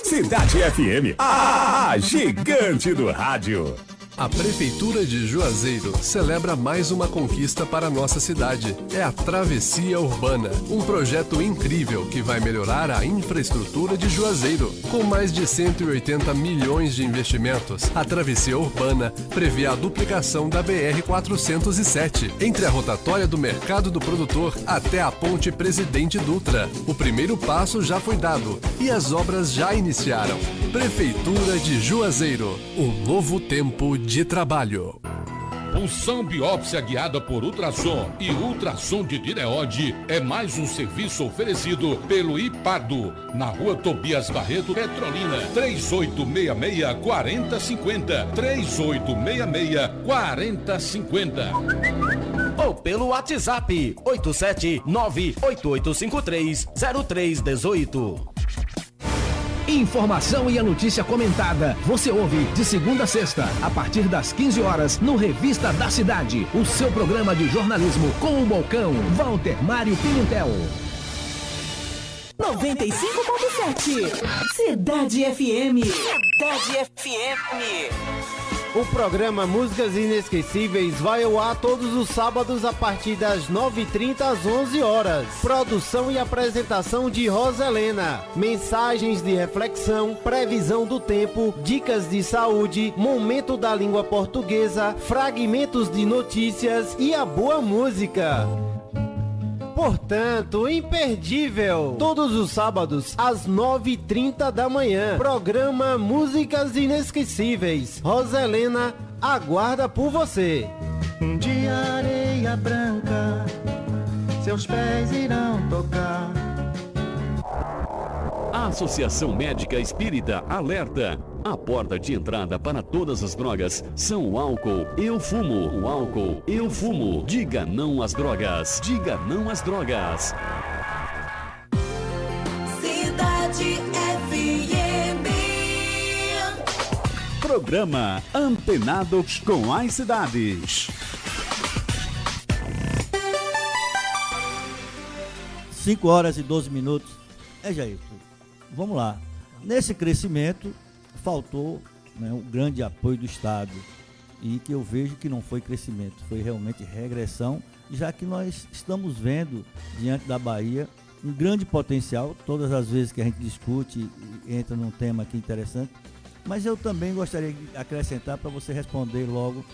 Cidade FM, a gigante do rádio. A Prefeitura de Juazeiro celebra mais uma conquista para a nossa cidade. É a Travessia Urbana, um projeto incrível que vai melhorar a infraestrutura de Juazeiro. Com mais de 180 milhões de investimentos, a Travessia Urbana prevê a duplicação da BR-407, entre a rotatória do Mercado do Produtor até a Ponte Presidente Dutra. O primeiro passo já foi dado e as obras já iniciaram. Prefeitura de Juazeiro, um novo tempo de trabalho. Punção biópsia guiada por ultrassom e ultrassom de tireoide é mais um serviço oferecido pelo IPARDO, na Rua Tobias Barreto, Petrolina, 3866-4050, 3866-4050. Ou pelo WhatsApp 879-8853-0318. Informação e a notícia comentada. Você ouve de segunda a sexta, a partir das 15 horas, no Revista da Cidade. O seu programa de jornalismo com o Balcão, Walter Mário Pimentel. 95.7 Cidade FM. Cidade FM. O programa Músicas Inesquecíveis vai ao ar todos os sábados a partir das 9h30 às 11 horas. Produção e apresentação de Rosa Helena. Mensagens de reflexão, previsão do tempo, dicas de saúde, momento da língua portuguesa, fragmentos de notícias e a boa música. portanto, imperdível. Todos os sábados, às 9h30 da manhã. Programa Músicas Inesquecíveis. Roselena aguarda por você. Um dia areia branca, seus pés irão tocar. A Associação Médica Espírita alerta. A porta de entrada para todas as drogas são o álcool e o fumo. O álcool e o fumo. Diga não às drogas. Diga não às drogas. Cidade FM. Programa Antenados com as Cidades. 5h12. Jair, vamos lá. Nesse crescimento, faltou, né, um grande apoio do Estado, e que eu vejo que não foi crescimento, foi realmente regressão, já que nós estamos vendo diante da Bahia um grande potencial. Todas as vezes que a gente discute, entra num tema aqui interessante, mas eu também gostaria de acrescentar para você responder logo.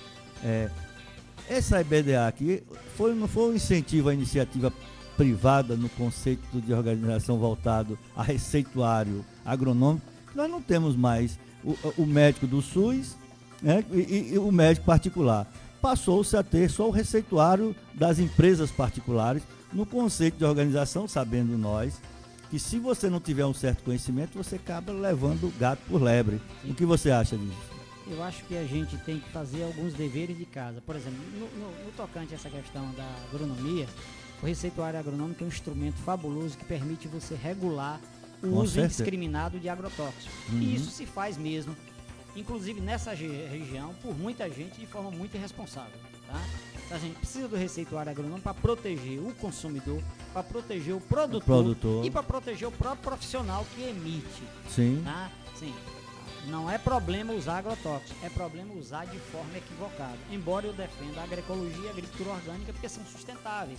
Essa EBDA aqui não foi um incentivo à iniciativa privada no conceito de organização voltado a receituário agronômico. Nós não temos mais o médico do SUS, né, e o médico particular. Passou-se a ter só o receituário das empresas particulares no conceito de organização, sabendo nós que se você não tiver um certo conhecimento, você acaba levando o gato por lebre. Sim. O que você acha disso? Eu acho que a gente tem que fazer alguns deveres de casa. Por exemplo, no tocante a essa questão da agronomia, o receituário agronômico é um instrumento fabuloso que permite você regular o uso indiscriminado de agrotóxicos. E isso se faz mesmo, inclusive nessa região, por muita gente de forma muito irresponsável. Tá? Então, a gente precisa do receituário agronômico para proteger o consumidor, para proteger o produtor. E para proteger o próprio profissional que emite. Sim. Tá? Sim. Não é problema usar agrotóxicos, é problema usar de forma equivocada. Embora eu defenda a agroecologia e a agricultura orgânica, porque são sustentáveis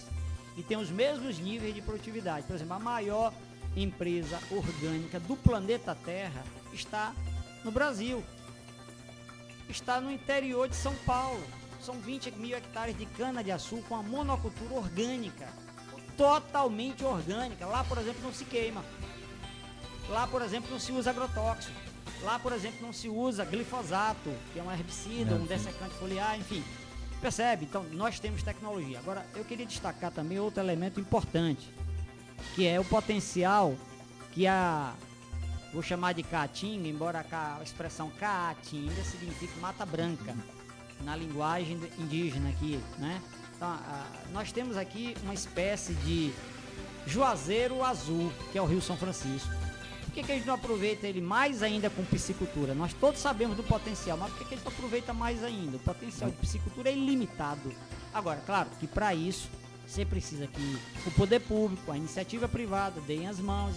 e têm os mesmos níveis de produtividade. Por exemplo, a maior empresa orgânica do planeta Terra está no Brasil, está no interior de São Paulo. São 20 mil hectares de cana-de-açúcar com a monocultura orgânica, totalmente orgânica. Lá, por exemplo, não se queima. Lá, por exemplo, não se usa agrotóxico. Lá, por exemplo, não se usa glifosato, que é um herbicida, um dessecante foliar, enfim. Percebe? Então, nós temos tecnologia. Agora, eu queria destacar também outro elemento importante, que é o potencial que vou chamar de caatinga, embora a expressão caatinga signifique mata branca, na linguagem indígena aqui, né? Então, nós temos aqui uma espécie de juazeiro azul, que é o Rio São Francisco. Por que a gente não aproveita ele mais ainda com piscicultura? Nós todos sabemos do potencial, mas por que a gente não aproveita mais ainda? O potencial de piscicultura é ilimitado. Agora, claro que para isso você precisa que o poder público, a iniciativa privada deem as mãos,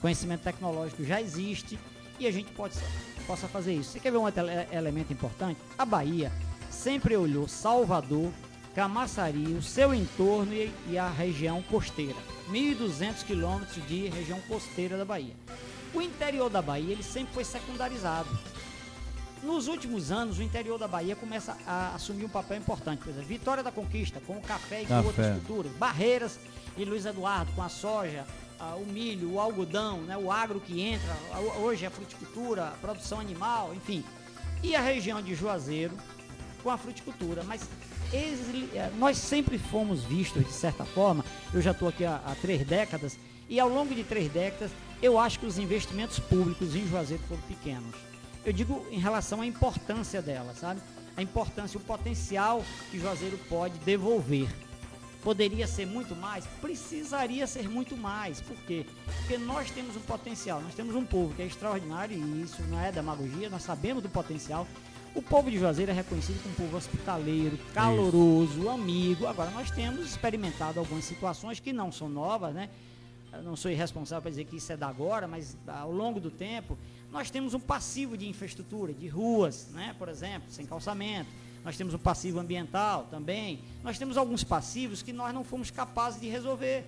conhecimento tecnológico já existe e a gente possa fazer isso. Você quer ver um elemento importante? A Bahia sempre olhou Salvador, Camaçari, o seu entorno e a região costeira. 1.200 quilômetros de região costeira da Bahia. O interior da Bahia ele sempre foi secundarizado. Nos últimos anos, o interior da Bahia começa a assumir um papel importante. Por exemplo, Vitória da Conquista, com o café e com outras culturas. Barreiras e Luiz Eduardo, com a soja, o milho, o algodão, né, o agro que entra, hoje a fruticultura, a produção animal, enfim. E a região de Juazeiro, com a fruticultura. Mas nós sempre fomos vistos, de certa forma, eu já estou aqui há 3 décadas, e ao longo de 3 décadas, eu acho que os investimentos públicos em Juazeiro foram pequenos. Eu digo em relação à importância dela, sabe? A importância, o potencial que Juazeiro pode devolver. Poderia ser muito mais? Precisaria ser muito mais. Por quê? Porque nós temos um potencial, nós temos um povo que é extraordinário, e isso não é demagogia, nós sabemos do potencial. O povo de Juazeiro é reconhecido como um povo hospitaleiro, caloroso, amigo. Agora, nós temos experimentado algumas situações que não são novas, né? Eu não sou irresponsável para dizer que isso é da agora, mas ao longo do tempo, nós temos um passivo de infraestrutura, de ruas, né? Por exemplo, sem calçamento. Nós temos um passivo ambiental também. Nós temos alguns passivos que nós não fomos capazes de resolver.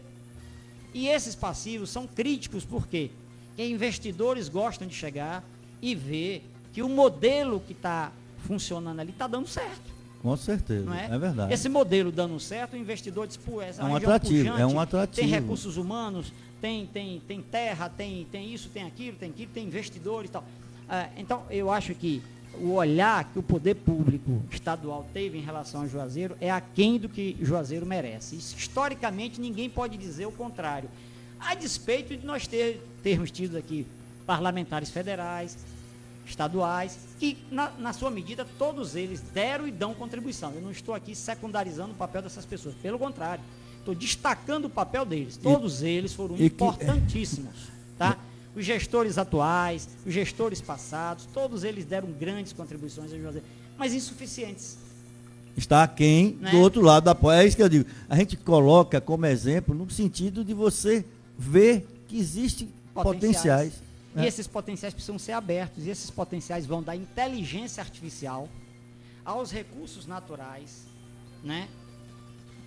E esses passivos são críticos, por quê? Porque investidores gostam de chegar e ver que o modelo que está funcionando ali está dando certo. Com certeza, não é? verdade. Esse modelo dando certo, o investidor diz, pô, essa É um região atrativo, pujante, é um atrativo. tem recursos humanos, tem terra, tem isso, tem aquilo, tem investidores e tal. Então, eu acho que o olhar que o poder público estadual teve em relação a Juazeiro é aquém do que Juazeiro merece. Isso, historicamente, ninguém pode dizer o contrário. A despeito de nós termos tido aqui parlamentares federais, estaduais, que, na sua medida, todos eles deram e dão contribuição. Eu não estou aqui secundarizando o papel dessas pessoas, pelo contrário, estou destacando o papel deles. Todos eles foram importantíssimos, tá? Os gestores atuais, os gestores passados, todos eles deram grandes contribuições a Juazeiro, mas insuficientes. Está aquém, né? Do outro lado da porta. É isso que eu digo. A gente coloca como exemplo no sentido de você ver que existem potenciais. E esses potenciais precisam ser abertos, e esses potenciais vão da inteligência artificial aos recursos naturais, né?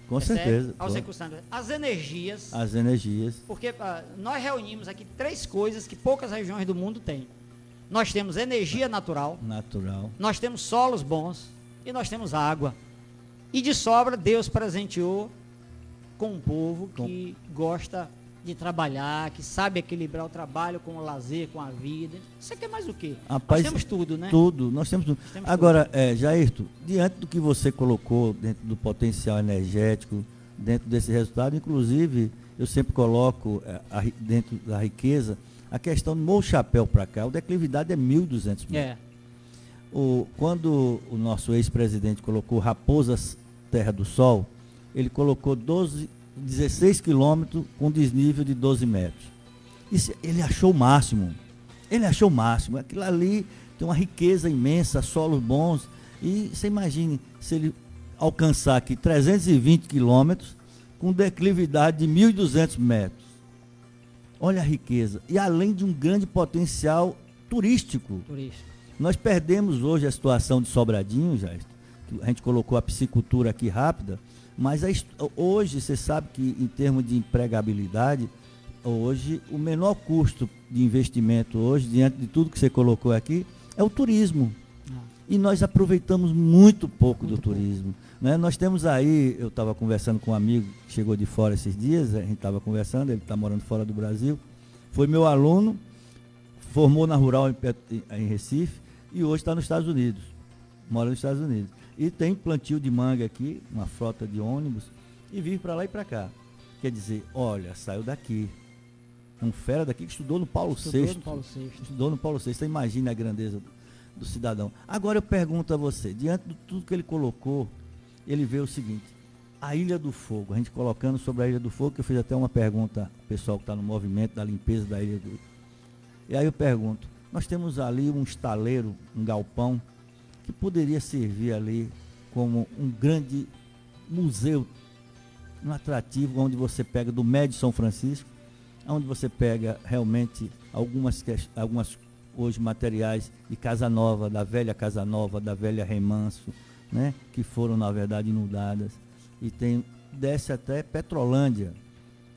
Com certeza. Aos recursos naturais, às energias. As energias. Porque nós reunimos aqui 3 coisas que poucas regiões do mundo têm. Nós temos energia natural. Nós temos solos bons e nós temos água. E de sobra, Deus presenteou com um povo que gosta de trabalhar, que sabe equilibrar o trabalho com o lazer, com a vida. Você quer mais o quê? Rapaz, nós temos tudo, né? Nós temos tudo. Agora, Jairto, diante do que você colocou dentro do potencial energético, dentro desse resultado, inclusive, eu sempre coloco dentro da riqueza, a questão do Morro Chapéu para cá, a declividade é 1.200 metros. Quando o nosso ex-presidente colocou Raposas Terra do Sol, ele colocou 16 quilômetros com desnível de 12 metros. Isso, ele achou o máximo. Aquilo ali tem uma riqueza imensa, solos bons. E você imagine se ele alcançar aqui 320 quilômetros com declividade de 1.200 metros. Olha a riqueza. E além de um grande potencial turístico. Nós perdemos hoje a situação de Sobradinho, já. A gente colocou a piscicultura aqui rápida. Mas hoje, você sabe que em termos de empregabilidade, hoje o menor custo de investimento hoje, diante de tudo que você colocou aqui, é o turismo. E nós aproveitamos muito pouco do turismo. Né? Nós temos aí, eu estava conversando com um amigo que chegou de fora esses dias, a gente estava conversando, ele está morando fora do Brasil, foi meu aluno, formou na Rural em Recife e hoje está nos Estados Unidos, mora nos Estados Unidos. E tem plantio de manga aqui, uma frota de ônibus, e vive para lá e para cá. Quer dizer, olha, saiu daqui. Um fera daqui que estudou no Paulo VI. Estudou no Paulo VI. Você imagina a grandeza do cidadão. Agora eu pergunto a você, diante de tudo que ele colocou, ele vê o seguinte, a Ilha do Fogo, a gente colocando sobre a Ilha do Fogo, que eu fiz até uma pergunta ao pessoal que está no movimento da limpeza da Ilha do Fogo. E aí eu pergunto, nós temos ali um estaleiro, um galpão, que poderia servir ali como um grande museu, um atrativo, onde você pega do Médio São Francisco, onde você pega realmente algumas hoje materiais de Casa Nova, da velha Casa Nova, da velha Remanso, né, que foram na verdade inundadas, e desce até Petrolândia.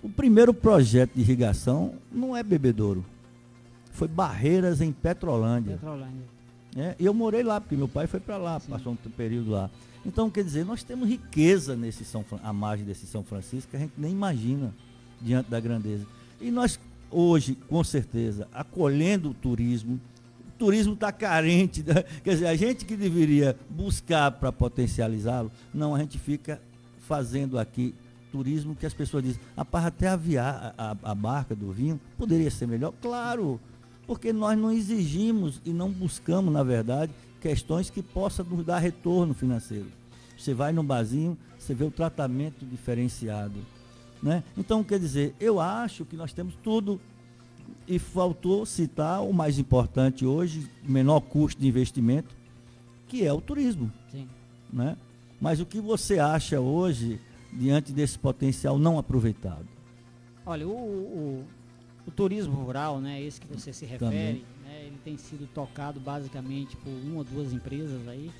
O primeiro projeto de irrigação não é Bebedouro, foi Barreiras em Petrolândia. E eu morei lá, porque meu pai foi para lá, passou um período lá. Então, quer dizer, nós temos riqueza à margem desse São Francisco, que a gente nem imagina diante da grandeza. E nós, hoje, com certeza, acolhendo o turismo está carente, quer dizer, a gente que deveria buscar para potencializá-lo, não, a gente fica fazendo aqui turismo que as pessoas dizem, até a barca do vinho poderia ser melhor, claro, porque nós não exigimos e não buscamos, na verdade, questões que possam nos dar retorno financeiro. Você vai num barzinho, você vê o tratamento diferenciado. Né? Então, quer dizer, eu acho que nós temos tudo, e faltou citar o mais importante hoje, o menor custo de investimento, que é o turismo. Sim. Né? Mas o que você acha hoje, diante desse potencial não aproveitado? Olha, o turismo rural, né, esse que você se refere, né, ele tem sido tocado basicamente por 1 ou 2 empresas aí,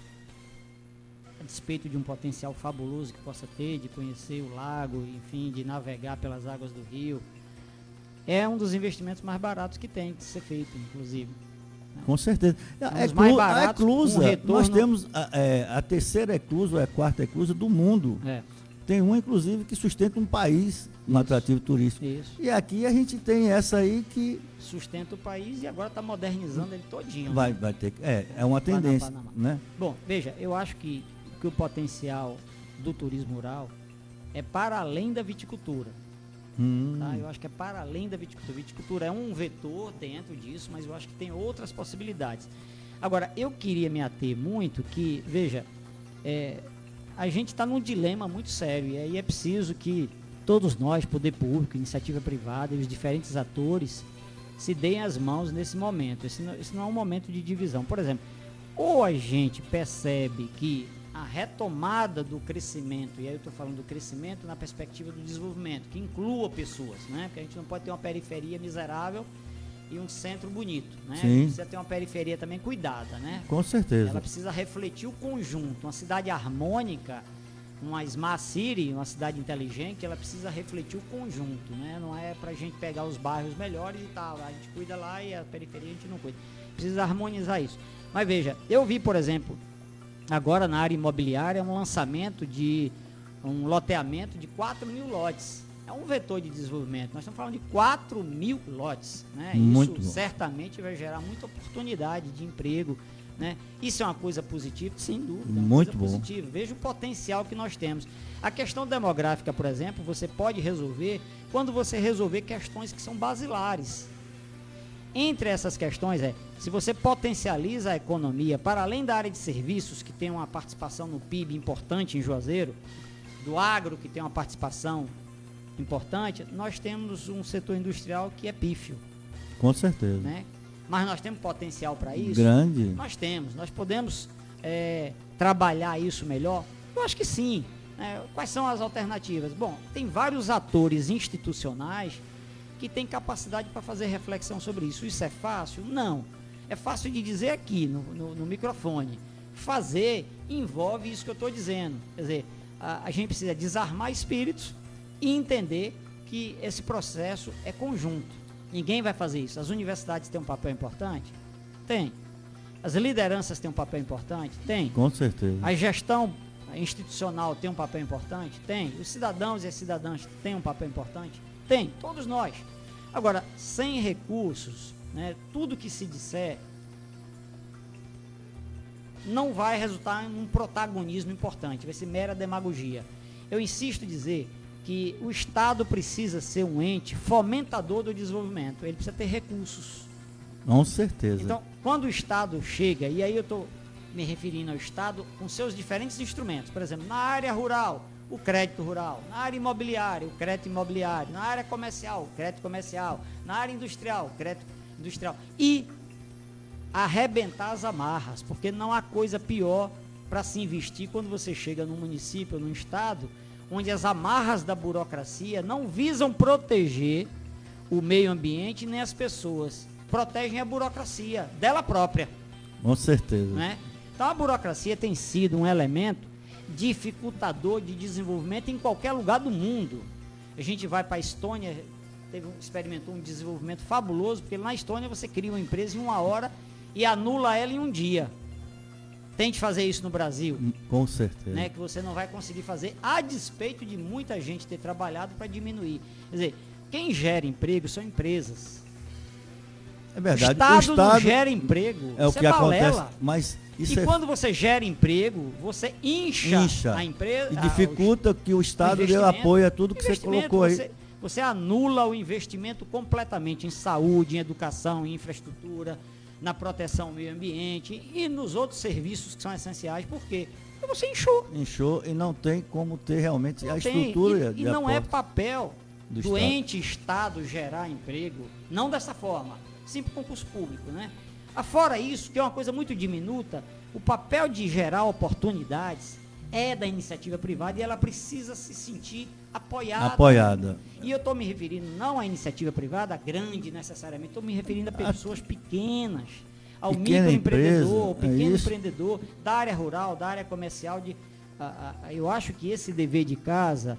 a despeito de um potencial fabuloso que possa ter, de conhecer o lago, enfim, de navegar pelas águas do rio. É um dos investimentos mais baratos que tem que ser feito, inclusive. Com certeza. Os mais baratos, Eclusa, um retorno... nós temos a terceira eclusa, ou a quarta eclusa do mundo. Tem uma, inclusive, que sustenta um país no atrativo turístico. Isso. E aqui a gente tem essa aí que... Sustenta o país e agora está modernizando ele todinho. Vai ter que... É uma tendência, né? Bom, veja, eu acho que o potencial do turismo rural é para além da viticultura. Tá? Eu acho que é para além da viticultura. Viticultura é um vetor dentro disso, mas eu acho que tem outras possibilidades. Agora, eu queria me ater muito que, veja, a gente está num dilema muito sério e aí é preciso que todos nós, poder público, iniciativa privada e os diferentes atores se deem as mãos nesse momento. Esse não é um momento de divisão. Por exemplo, ou a gente percebe que a retomada do crescimento, e aí eu estou falando do crescimento na perspectiva do desenvolvimento, que inclua pessoas, né? Porque a gente não pode ter uma periferia miserável e um centro bonito, né? Sim. Precisa ter uma periferia também cuidada, né? Com certeza. Ela precisa refletir o conjunto. Uma cidade harmônica, uma Smart City, uma cidade inteligente, ela precisa refletir o conjunto, né? Não é pra gente pegar os bairros melhores e tal, a gente cuida lá e a periferia a gente não cuida. Precisa harmonizar isso. Mas veja, eu vi, por exemplo, agora na área imobiliária, um lançamento de um loteamento de 4.000 lotes. É um vetor de desenvolvimento. Nós estamos falando de 4.000 lotes, né? Muito Isso bom. Certamente vai gerar muita oportunidade de emprego, né? Isso é uma coisa positiva, sem dúvida. Muito bom. Positiva. Veja o potencial que nós temos. A questão demográfica, por exemplo, você pode resolver quando você resolver questões que são basilares. Entre essas questões se você potencializa a economia para além da área de serviços, que tem uma participação no PIB importante em Juazeiro, do agro, que tem uma participação importante, nós temos um setor industrial que é pífio. Com certeza. Né? Mas nós temos potencial para isso? Grande. Nós temos. Nós podemos trabalhar isso melhor? Eu acho que sim. Quais são as alternativas? Bom, tem vários atores institucionais que têm capacidade para fazer reflexão sobre isso. Isso é fácil? Não. É fácil de dizer aqui no microfone. Fazer envolve isso que eu estou dizendo. Quer dizer, a gente precisa desarmar espíritos e entender que esse processo é conjunto. Ninguém vai fazer isso. As universidades têm um papel importante? Tem. As lideranças têm um papel importante? Tem. Com certeza. A gestão institucional tem um papel importante? Tem. Os cidadãos e as cidadãs têm um papel importante? Tem. Todos nós. Agora, sem recursos, né, tudo que se disser não vai resultar em um protagonismo importante. Vai ser mera demagogia. Eu insisto em dizer que o Estado precisa ser um ente fomentador do desenvolvimento. Ele precisa ter recursos. Com certeza. Então, quando o Estado chega, e aí eu estou me referindo ao Estado com seus diferentes instrumentos, por exemplo, na área rural, o crédito rural, na área imobiliária, o crédito imobiliário, na área comercial, o crédito comercial, na área industrial, o crédito industrial, e arrebentar as amarras, porque não há coisa pior para se investir quando você chega num município ou num estado onde as amarras da burocracia não visam proteger o meio ambiente nem as pessoas, protegem a burocracia dela própria. Com certeza. Né? Então a burocracia tem sido um elemento dificultador de desenvolvimento em qualquer lugar do mundo. A gente vai para a Estônia, experimentou um desenvolvimento fabuloso, porque na Estônia você cria uma empresa em 1 hora e anula ela em 1 dia. Tente fazer isso no Brasil. Com certeza. Né, que você não vai conseguir fazer, a despeito de muita gente ter trabalhado para diminuir. Quer dizer, quem gera emprego são empresas. É verdade. O Estado não gera emprego. É o que acontece. Mas isso quando você gera emprego, você incha a empresa. E dificulta que o Estado dê apoio a tudo que você colocou aí. Você anula o investimento completamente em saúde, em educação, em infraestrutura, na proteção ao meio ambiente e nos outros serviços que são essenciais. Por quê? Porque você inchou. Inchou e não tem como ter realmente a estrutura de E não aporte é papel do ente Estado gerar emprego, não dessa forma, sempre concurso público, né? Afora isso, que é uma coisa muito diminuta, o papel de gerar oportunidades é da iniciativa privada e ela precisa se sentir apoiada. E eu estou me referindo não à iniciativa privada, grande necessariamente, estou me referindo a pessoas pequenas, ao microempreendedor, ao pequeno empreendedor, da área rural, da área comercial. Eu acho que esse dever de casa,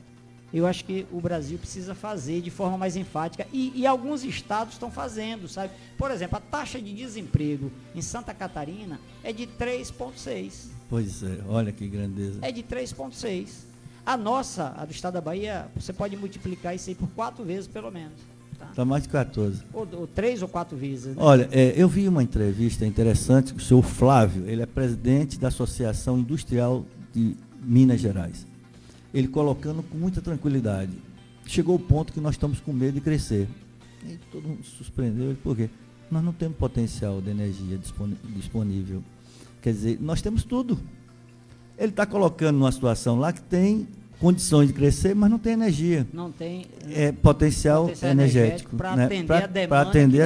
eu acho que o Brasil precisa fazer de forma mais enfática e alguns estados estão fazendo, sabe? Por exemplo, a taxa de desemprego em Santa Catarina é de 3,6. Pois é, olha que grandeza. É de 3,6. A nossa, a do estado da Bahia, você pode multiplicar isso aí por 4 vezes pelo menos. Tá mais de 14. Ou 3 ou 4 vezes. Né? Olha, eu vi uma entrevista interessante com o senhor Flávio, ele é presidente da Associação Industrial de Minas Gerais. Ele colocando com muita tranquilidade. Chegou o ponto que nós estamos com medo de crescer. E todo mundo se surpreendeu, por quê? Nós não temos potencial de energia disponível. Quer dizer, nós temos tudo. Ele está colocando numa situação lá que tem condições de crescer, mas não tem energia. Não tem potencial energético. Para né? atender a demanda, para atender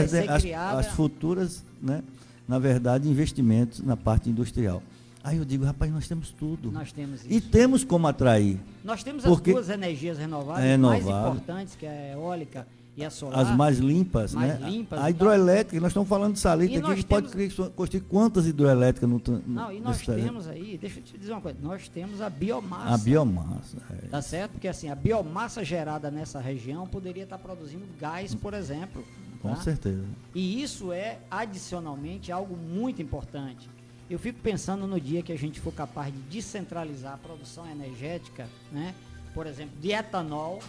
as futuras, né? Na verdade, investimentos na parte industrial. Aí eu digo, rapaz, nós temos tudo. Nós temos isso. E temos como atrair. Nós temos as duas energias renováveis mais importantes, que é a eólica e a solar. As mais limpas, né? A hidroelétrica, nós estamos falando de Salita aqui, que pode construir quantas hidroelétricas no Não, e nós temos aí, deixa eu te dizer uma coisa, nós temos a biomassa. A biomassa. Tá certo? Porque assim, a biomassa gerada nessa região poderia estar produzindo gás, por exemplo. Com certeza. E isso é, adicionalmente, algo muito importante. Eu fico pensando no dia que a gente for capaz de descentralizar a produção energética, né? Por exemplo, de etanol.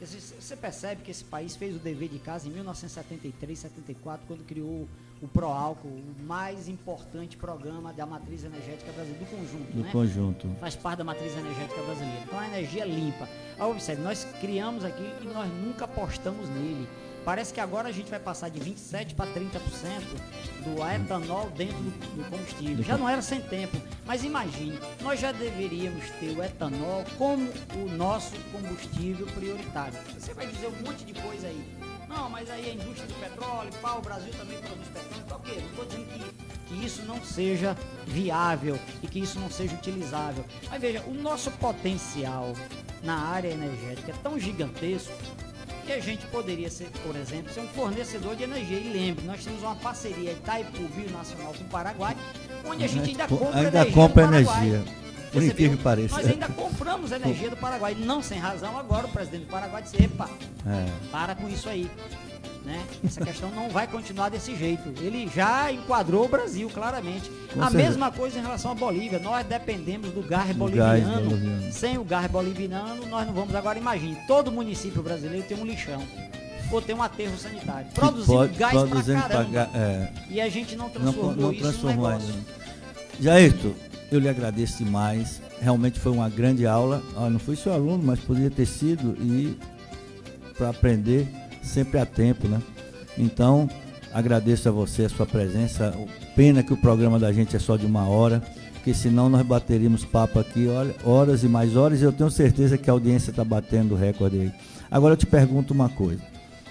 Você percebe que esse país fez o dever de casa em 1973, 74, quando criou o Proálcool, o mais importante programa da matriz energética brasileira, do conjunto, do conjunto. Faz parte da matriz energética brasileira. Então, a energia limpa. Observe, nós criamos aqui e nós nunca apostamos nele. Parece que agora a gente vai passar de 27% para 30% do etanol dentro do combustível. Já não era sem tempo, mas imagine, nós já deveríamos ter o etanol como o nosso combustível prioritário. Você vai dizer um monte de coisa aí. Não, mas aí a indústria do petróleo, o Brasil também produz petróleo. Então, ok, não estou dizendo que isso não seja viável e que isso não seja utilizável. Mas veja, o nosso potencial na área energética é tão gigantesco que a gente poderia ser, por exemplo, ser um fornecedor de energia. E lembre, nós temos uma parceria Itaipu Bionacional com o Paraguai, onde a gente ainda compra energia. Por incrível que pareça. Nós ainda compramos energia do Paraguai, não sem razão. Agora o presidente do Paraguai disse, epa, para com isso aí. Né? Essa questão não vai continuar desse jeito. Ele já enquadrou o Brasil, claramente. A mesma coisa em relação à Bolívia. Nós dependemos do gás boliviano. Sem o gás boliviano, nós não vamos. Agora imagine, todo município brasileiro tem um lixão ou tem um aterro sanitário, produzindo gás pra caramba. E a gente não transformou isso num negócio. Jairton, eu lhe agradeço demais. Realmente foi uma grande aula. Não fui seu aluno, mas poderia ter sido, e para aprender sempre a tempo, né? Então, agradeço a você a sua presença. Pena que o programa da gente é só de 1 hora, porque senão nós bateríamos papo aqui, olha, horas e mais horas, e eu tenho certeza que a audiência está batendo o recorde aí. Agora eu te pergunto uma coisa.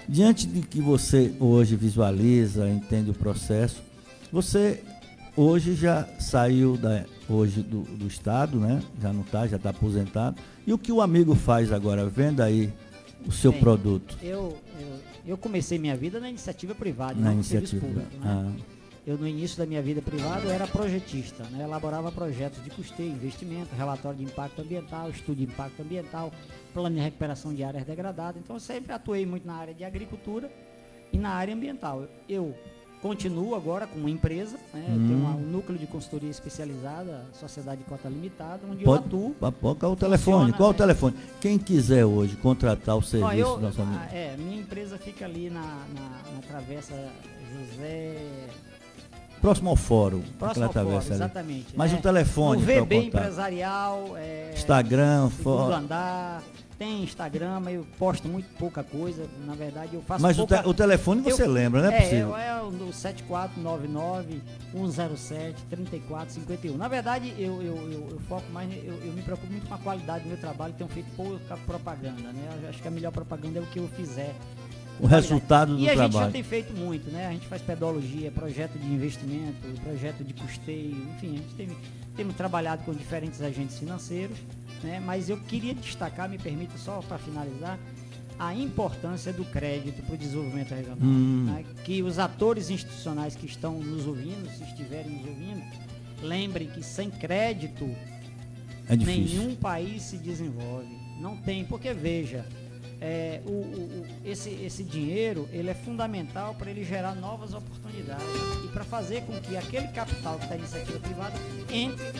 Diante de que você hoje visualiza, entende o processo, você hoje já saiu do Estado, né? Já não está, já está aposentado. E o que o amigo faz agora? Venda aí o seu produto. Eu comecei minha vida na iniciativa privada, não no serviço público. Né? Eu, no início da minha vida privada, eu era projetista, né? Elaborava projetos de custeio, investimento, relatório de impacto ambiental, estudo de impacto ambiental, plano de recuperação de áreas degradadas. Então, eu sempre atuei muito na área de agricultura e na área ambiental. Eu continuo agora com uma empresa, né? Tenho um núcleo de consultoria especializada, Sociedade Cota Limitada, onde eu atuo. Qual o telefone? Qual o telefone? Quem quiser hoje contratar o serviço do nosso amigo. Minha empresa fica ali na Travessa José... Próximo ao fórum. Próximo ao fórum, exatamente. Mas o telefone o VB Empresarial, Instagram, Segundo Andar... Tem Instagram, mas eu posto muito pouca coisa. Na verdade, eu faço Mas o telefone você lembra, não é possível? É o 7499-107-3451. Na verdade, eu foco mais, eu me preocupo muito com a qualidade do meu trabalho. Tenho feito pouca propaganda, né? Eu acho que a melhor propaganda é o que eu fizer. O resultado do trabalho. E a gente já tem feito muito, né? A gente faz pedologia, projeto de investimento, projeto de custeio, enfim, a gente temos trabalhado com diferentes agentes financeiros, né? Mas eu queria destacar, me permita só para finalizar, a importância do crédito para o desenvolvimento regional. Né? Que os atores institucionais que estão nos ouvindo, se estiverem nos ouvindo, lembrem que sem crédito nenhum país se desenvolve. Não tem, porque veja, esse dinheiro ele é fundamental para ele gerar novas oportunidades e para fazer com que aquele capital que está em iniciativa privada entre